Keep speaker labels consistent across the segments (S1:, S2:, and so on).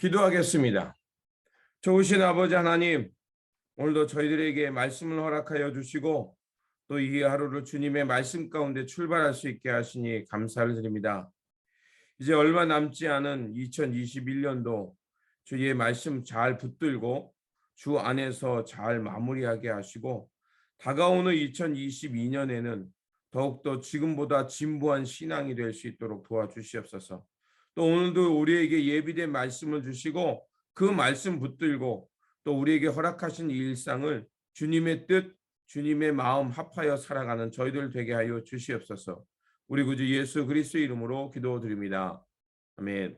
S1: 기도하겠습니다. 좋으신 아버지 하나님, 오늘도 저희들에게 말씀을 허락하여 주시고 또 이 하루를 주님의 말씀 가운데 출발할 수 있게 하시니 감사를 드립니다. 이제 얼마 남지 않은 2021년도 주의 말씀 잘 붙들고 주 안에서 잘 마무리하게 하시고 다가오는 2022년에는 더욱더 지금보다 진보한 신앙이 될 수 있도록 도와주시옵소서. 또 오늘도 우리에게 예비된 말씀을 주시고 그 말씀 붙들고 또 우리에게 허락하신 이 일상을 주님의 뜻, 주님의 마음 합하여 살아가는 저희들 되게 하여 주시옵소서. 우리 구주 예수 그리스도의 이름으로 기도드립니다. 아멘.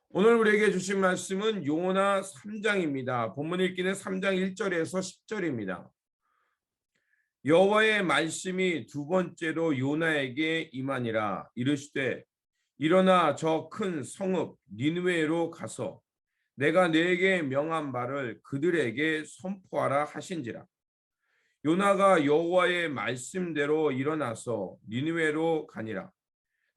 S1: 오늘 우리에게 주신 말씀은 요나 3장입니다. 본문 읽기는 3장 1절에서 10절입니다. 여호와의 말씀이 두 번째로 요나에게 임하니라. 이르시되 일어나 저 큰 성읍 니느웨로 가서 내가 네게 명한 바를 그들에게 선포하라 하신지라. 요나가 여호와의 말씀대로 일어나서 니느웨로 가니라.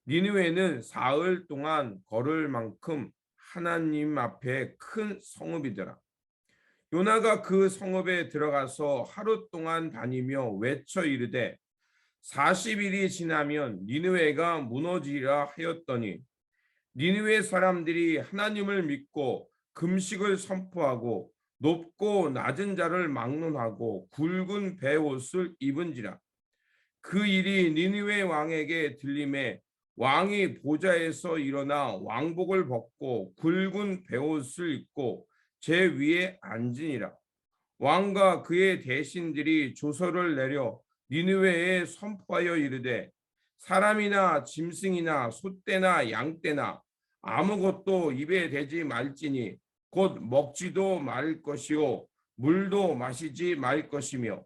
S1: 니느웨는 사흘 동안 걸을 만큼 하나님 앞에 큰 성읍이더라. 요나가 그 성읍에 들어가서 하루 동안 다니며 외쳐 이르되 40일이 지나면 니느웨가 무너지리라 하였더니 니느웨 사람들이 하나님을 믿고 금식을 선포하고 높고 낮은 자를 막론하고 굵은 베옷을 입은지라. 그 일이 니느웨 왕에게 들림에 왕이 보좌에서 일어나 왕복을 벗고 굵은 베옷을 입고 제 위에 앉으니라. 왕과 그의 대신들이 조서를 내려 니느웨에 선포하여 이르되 사람이나 짐승이나 소떼나 양떼나 아무것도 입에 대지 말지니 곧 먹지도 말 것이요 물도 마시지 말 것이며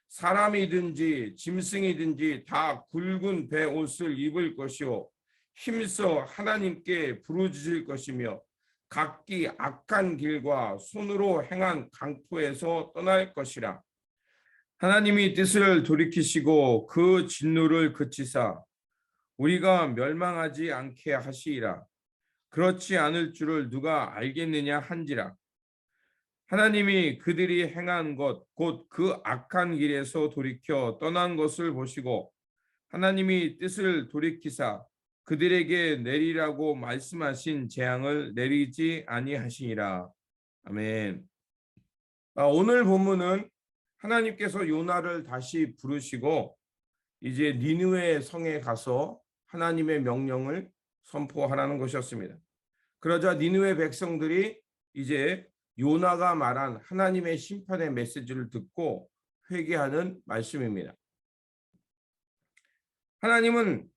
S1: 사람이든지 짐승이든지 다 굵은 베옷을 입을 것이요 힘써 하나님께 부르짖을 것이며 각기 악한 길과 손으로 행한 강포에서 떠날 것이라. 하나님이 뜻을 돌이키시고 그 진노를 그치사 우리가 멸망하지 않게 하시리라. 그렇지 않을 줄을 누가 알겠느냐 한지라. 하나님이 그들이 행한 것 곧 그 악한 길에서 돌이켜 떠난 것을 보시고 하나님이 뜻을 돌이키사 그들에게 내리라고 말씀하신 재앙을 내리지 아니하시니라. 아멘. 오늘 본문은 하나님께서 요나를 다시 부르시고 이제 니느웨 성에 가서 하나님의 명령을 선포하라는 것이었습니다. 그러자 니느웨 백성들이 이제 요나가 말한 하나님의 심판의 메시지를 듣고 회개하는 말씀입니다. 하나님은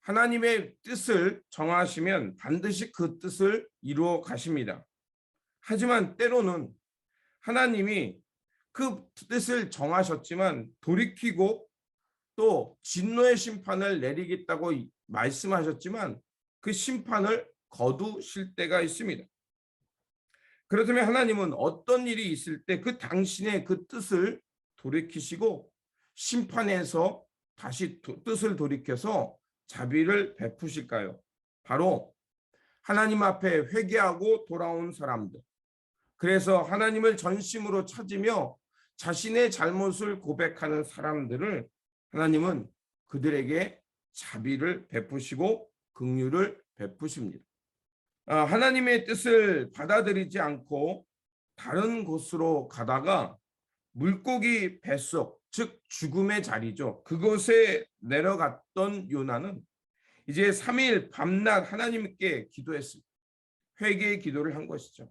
S1: 하나님의 뜻을 정하시면 반드시 그 뜻을 이루어 가십니다. 하지만 때로는 하나님이 그 뜻을 정하셨지만 돌이키고 또 진노의 심판을 내리겠다고 말씀하셨지만 그 심판을 거두실 때가 있습니다. 그렇다면 하나님은 어떤 일이 있을 때 그 당신의 그 뜻을 돌이키시고 심판에서 다시 뜻을 돌이켜서 자비를 베푸실까요? 바로 하나님 앞에 회개하고 돌아온 사람들. 그래서 하나님을 전심으로 찾으며 자신의 잘못을 고백하는 사람들을 하나님은 그들에게 자비를 베푸시고 긍휼을 베푸십니다. 하나님의 뜻을 받아들이지 않고 다른 곳으로 가다가 물고기 뱃속, 즉 죽음의 자리죠. 그곳에 내려갔던 요나는 이제 3일 밤낮 하나님께 기도했습니다. 회개의 기도를 한 것이죠.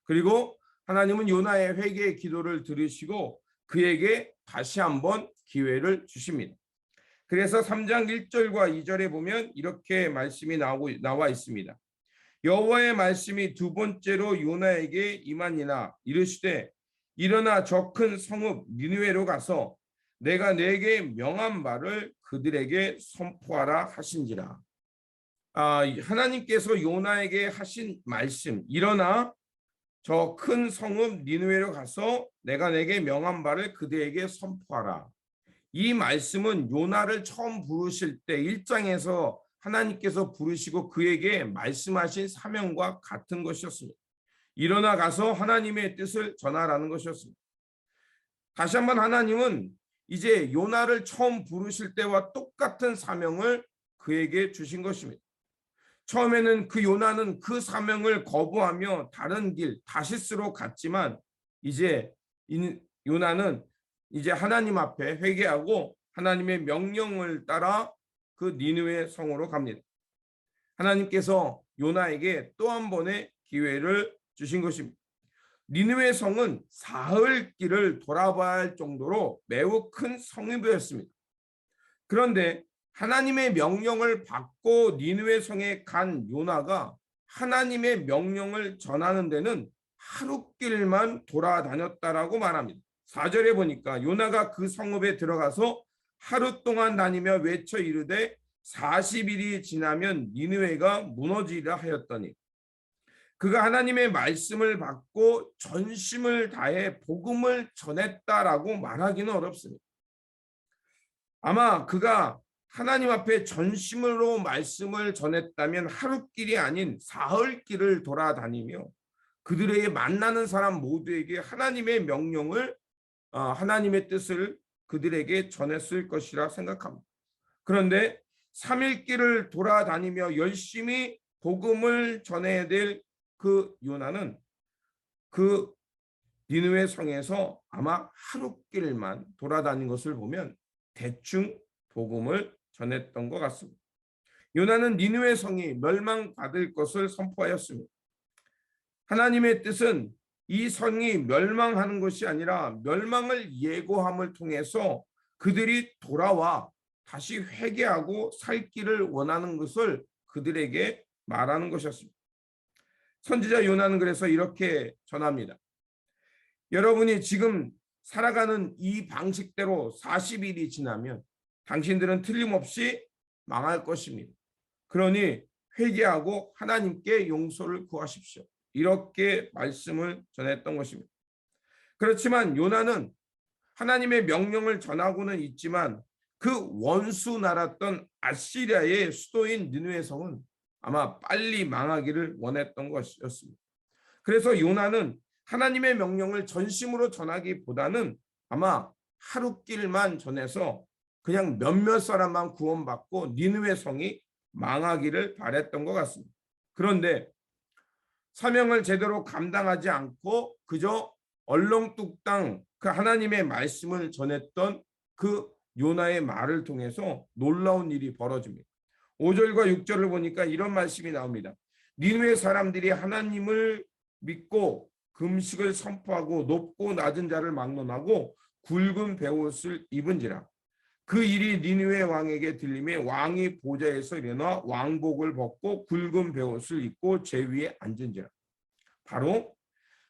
S1: 그리고 하나님은 요나의 회개의 기도를 들으시고 그에게 다시 한번 기회를 주십니다. 그래서 3장 1절과 2절에 보면 이렇게 말씀이 나와 있습니다. 여호와의 말씀이 두 번째로 요나에게 임하니라. 이르시되 일어나 저 큰 성읍 니느웨로 가서 내가 네게 명한 바를 그들에게 선포하라 하신지라. 하나님께서 요나에게 하신 말씀, 일어나 저 큰 성읍 니느웨로 가서 내가 네게 명한 바를 그들에게 선포하라. 이 말씀은 요나를 처음 부르실 때 1장에서 하나님께서 부르시고 그에게 말씀하신 사명과 같은 것이었습니다. 일어나 가서 하나님의 뜻을 전하라는 것이었습니다. 다시 한번 하나님은 이제 요나를 처음 부르실 때와 똑같은 사명을 그에게 주신 것입니다. 처음에는 그 요나는 그 사명을 거부하며 다른 길 다시스로 갔지만 이제 요나는 이제 하나님 앞에 회개하고 하나님의 명령을 따라 그 니느웨 성으로 갑니다. 하나님께서 요나에게 또 한 번의 기회를 주신 것입니다. 니느웨 성은 사흘 길을 돌아봐야 할 정도로 매우 큰 성읍이었습니다. 그런데 하나님의 명령을 받고 니느웨 성에 간 요나가 하나님의 명령을 전하는 데는 하룻길만 돌아다녔다라고 말합니다. 4절에 보니까 요나가 그 성읍에 들어가서 하루 동안 다니며 외쳐 이르되 40일이 지나면 니느웨가 무너지리라 하였더니, 그가 하나님의 말씀을 받고 전심을 다해 복음을 전했다라고 말하기는 어렵습니다. 아마 그가 하나님 앞에 전심으로 말씀을 전했다면 하루길이 아닌 사흘길을 돌아다니며 그들에게 만나는 사람 모두에게 하나님의 명령을 하나님의 뜻을 그들에게 전했을 것이라 생각합니다. 그런데 3일 길을 돌아다니며 열심히 복음을 전해야 될 그 요나는 그 니느웨 성에서 아마 하루길만 돌아다닌 것을 보면 대충 복음을 전했던 것 같습니다. 요나는 니느웨 성이 멸망받을 것을 선포하였습니다. 하나님의 뜻은 이 성이 멸망하는 것이 아니라 멸망을 예고함을 통해서 그들이 돌아와 다시 회개하고 살 길을 원하는 것을 그들에게 말하는 것이었습니다. 선지자 요나는 그래서 이렇게 전합니다. 여러분이 지금 살아가는 이 방식대로 40일이 지나면 당신들은 틀림없이 망할 것입니다. 그러니 회개하고 하나님께 용서를 구하십시오. 이렇게 말씀을 전했던 것입니다. 그렇지만 요나는 하나님의 명령을 전하고는 있지만 그 원수 나라였던 아시리아의 수도인 니느웨 성은 아마 빨리 망하기를 원했던 것이었습니다. 그래서 요나는 하나님의 명령을 전심으로 전하기보다는 아마 하루길만 전해서 그냥 몇몇 사람만 구원받고 니느웨 성이 망하기를 바랬던 것 같습니다. 그런데 사명을 제대로 감당하지 않고 그저 얼렁뚱땅 그 하나님의 말씀을 전했던 그 요나의 말을 통해서 놀라운 일이 벌어집니다. 5절과 6절을 보니까 이런 말씀이 나옵니다. 니느웨 사람들이 하나님을 믿고 금식을 선포하고 높고 낮은 자를 막론하고 굵은 베옷을 입은지라. 그 일이 니느웨 왕에게 들림에 왕이 보좌에서 일어나 왕복을 벗고 굵은 베옷을 입고 제 위에 앉은지라. 바로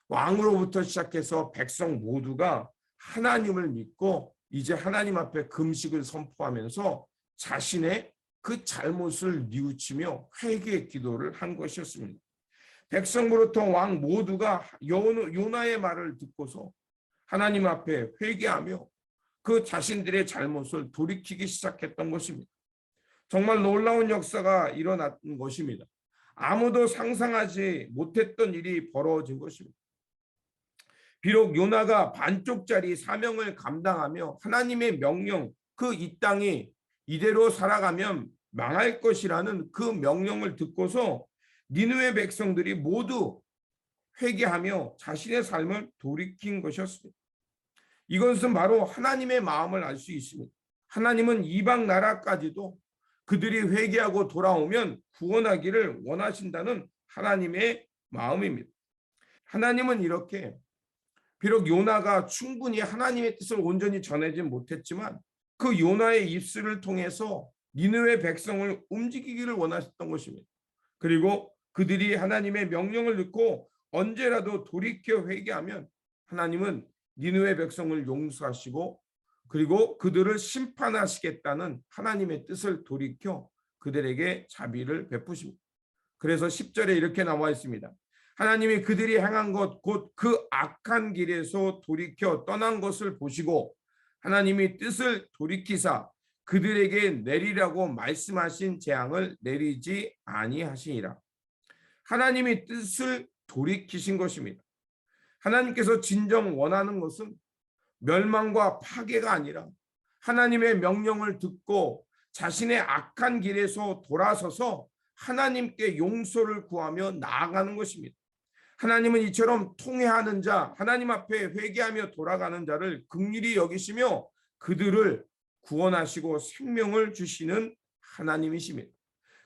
S1: 왕으로부터 시작해서 백성 모두가 하나님을 믿고 이제 하나님 앞에 금식을 선포하면서 자신의 그 잘못을 뉘우치며 회개의 기도를 한 것이었습니다. 백성부터 왕 모두가 요나의 말을 듣고서 하나님 앞에 회개하며 그 자신들의 잘못을 돌이키기 시작했던 것입니다. 정말 놀라운 역사가 일어났던 것입니다. 아무도 상상하지 못했던 일이 벌어진 것입니다. 비록 요나가 반쪽짜리 사명을 감당하며 하나님의 명령, 그 이 땅이 이대로 살아가면 망할 것이라는 그 명령을 듣고서 니느웨 백성들이 모두 회개하며 자신의 삶을 돌이킨 것이었습니다. 이것은 바로 하나님의 마음을 알 수 있습니다. 하나님은 이방 나라까지도 그들이 회개하고 돌아오면 구원하기를 원하신다는 하나님의 마음입니다. 하나님은 이렇게 비록 요나가 충분히 하나님의 뜻을 온전히 전하지 못했지만 그 요나의 입술을 통해서 니느웨 백성을 움직이기를 원하셨던 것입니다. 그리고 그들이 하나님의 명령을 듣고 언제라도 돌이켜 회개하면 하나님은 니느웨 백성을 용서하시고 그리고 그들을 심판하시겠다는 하나님의 뜻을 돌이켜 그들에게 자비를 베푸십니다. 그래서 10절에 이렇게 나와 있습니다. 하나님이 그들이 행한 것 곧 그 악한 길에서 돌이켜 떠난 것을 보시고 하나님이 뜻을 돌이키사 그들에게 내리라고 말씀하신 재앙을 내리지 아니하시니라. 하나님이 뜻을 돌이키신 것입니다. 하나님께서 진정 원하는 것은 멸망과 파괴가 아니라 하나님의 명령을 듣고 자신의 악한 길에서 돌아서서 하나님께 용서를 구하며 나아가는 것입니다. 하나님은 이처럼 통회하는 자, 하나님 앞에 회개하며 돌아가는 자를 긍휼히 여기시며 그들을 구원하시고 생명을 주시는 하나님이십니다.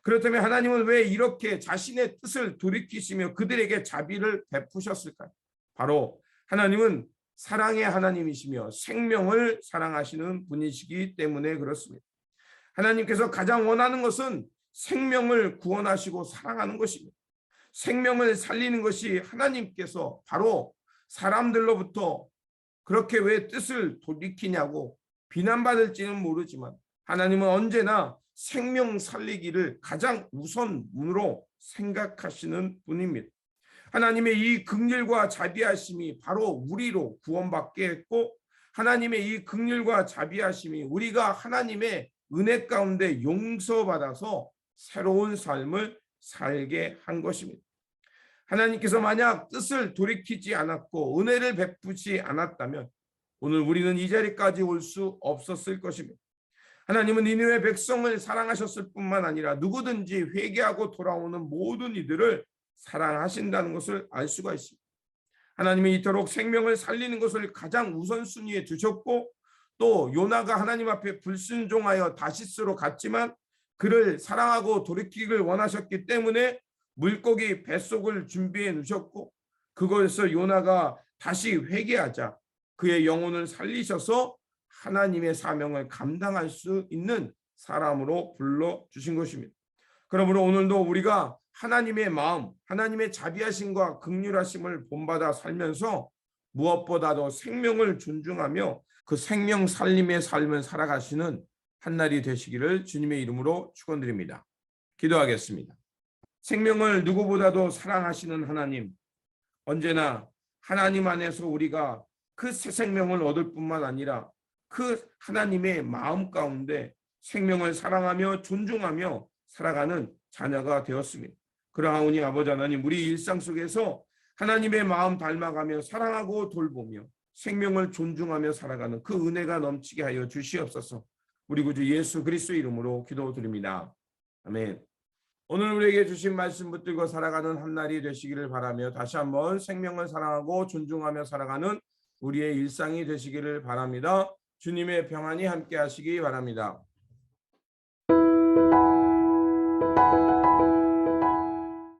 S1: 그렇다면 하나님은 왜 이렇게 자신의 뜻을 돌이키시며 그들에게 자비를 베푸셨을까요? 바로 하나님은 사랑의 하나님이시며 생명을 사랑하시는 분이시기 때문에 그렇습니다. 하나님께서 가장 원하는 것은 생명을 구원하시고 사랑하는 것입니다. 생명을 살리는 것이 하나님께서 바로 사람들로부터 그렇게 왜 뜻을 돌이키냐고 비난받을지는 모르지만 하나님은 언제나 생명 살리기를 가장 우선으로 생각하시는 분입니다. 하나님의 이 긍휼과 자비하심이 바로 우리로 구원받게 했고 하나님의 이 긍휼과 자비하심이 우리가 하나님의 은혜 가운데 용서받아서 새로운 삶을 살게 한 것입니다. 하나님께서 만약 뜻을 돌이키지 않았고 은혜를 베푸지 않았다면 오늘 우리는 이 자리까지 올 수 없었을 것입니다. 하나님은 니느웨 백성을 사랑하셨을 뿐만 아니라 누구든지 회개하고 돌아오는 모든 이들을 사랑하신다는 것을 알 수가 있습니다. 하나님이 이토록 생명을 살리는 것을 가장 우선순위에 두셨고 또 요나가 하나님 앞에 불순종하여 다시스로 갔지만 그를 사랑하고 돌이키기를 원하셨기 때문에 물고기 뱃속을 준비해 놓으셨고 그것에서 요나가 다시 회개하자 그의 영혼을 살리셔서 하나님의 사명을 감당할 수 있는 사람으로 불러주신 것입니다. 그러므로 오늘도 우리가 하나님의 마음, 하나님의 자비하심과 긍휼하심을 본받아 살면서 무엇보다도 생명을 존중하며 그 생명 살림의 삶을 살아가시는 한날이 되시기를 주님의 이름으로 축원드립니다. 기도하겠습니다. 생명을 누구보다도 사랑하시는 하나님, 언제나 하나님 안에서 우리가 그 새 생명을 얻을 뿐만 아니라 그 하나님의 마음 가운데 생명을 사랑하며 존중하며 살아가는 자녀가 되었습니다. 그러하오니 아버지 하나님, 우리 일상 속에서 하나님의 마음 닮아가며 사랑하고 돌보며 생명을 존중하며 살아가는 그 은혜가 넘치게 하여 주시옵소서. 우리 구주 예수 그리스도의 이름으로 기도드립니다. 아멘. 오늘 우리에게 주신 말씀 붙들고 살아가는 한날이 되시기를 바라며 다시 한번 생명을 사랑하고 존중하며 살아가는 우리의 일상이 되시기를 바랍니다. 주님의 평안이 함께 하시기 바랍니다.